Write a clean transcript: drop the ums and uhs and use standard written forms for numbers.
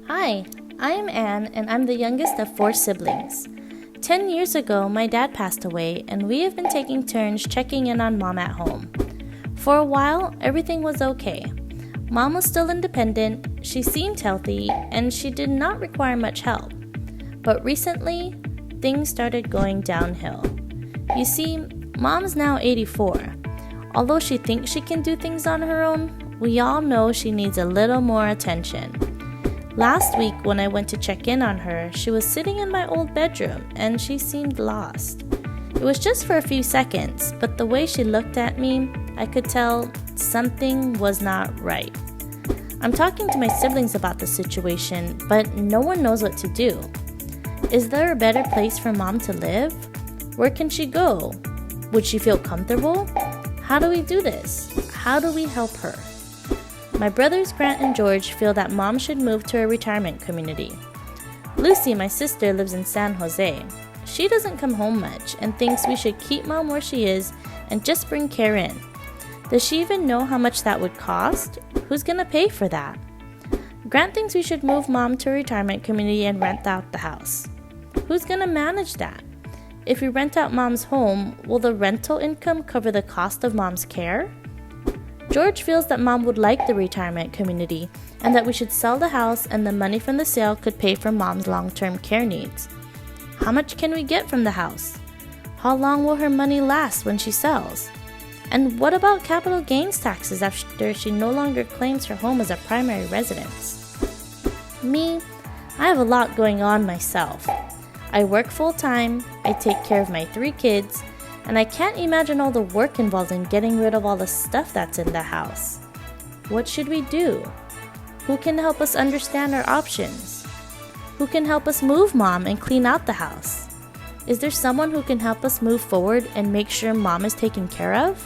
Hi, I am Anne and I'm the youngest of 4 siblings. 10 years ago, my dad passed away and we have been taking turns checking in on Mom at home. For a while, everything was okay. Mom was still independent, she seemed healthy, and she did not require much help. But recently, things started going downhill. You see, Mom's now 84. Although she thinks she can do things on her own, we all know she needs a little more attention. Last week when I went to check in on her, she was sitting in my old bedroom and she seemed lost. It was just for a few seconds, but the way she looked at me, I could tell something was not right. I'm talking to my siblings about the situation, but no one knows what to do. Is there a better place for Mom to live? Where can she go? Would she feel comfortable? How do we do this? How do we help her? My brothers Grant and George feel that Mom should move to a retirement community. Lucy, my sister, lives in San Jose. She doesn't come home much and thinks we should keep Mom where she is and just bring care in. Does she even know how much that would cost? Who's gonna pay for that? Grant thinks we should move Mom to a retirement community and rent out the house. Who's gonna manage that? If we rent out Mom's home, will the rental income cover the cost of Mom's care? George feels that Mom would like the retirement community and that we should sell the house and the money from the sale could pay for Mom's long-term care needs. How much can we get from the house? How long will her money last when she sells? And what about capital gains taxes after she no longer claims her home as a primary residence? Me, I have a lot going on myself. I work full-time, I take care of my 3 kids, and I can't imagine all the work involved in getting rid of all the stuff that's in the house. What should we do? Who can help us understand our options? Who can help us move Mom and clean out the house? Is there someone who can help us move forward and make sure Mom is taken care of?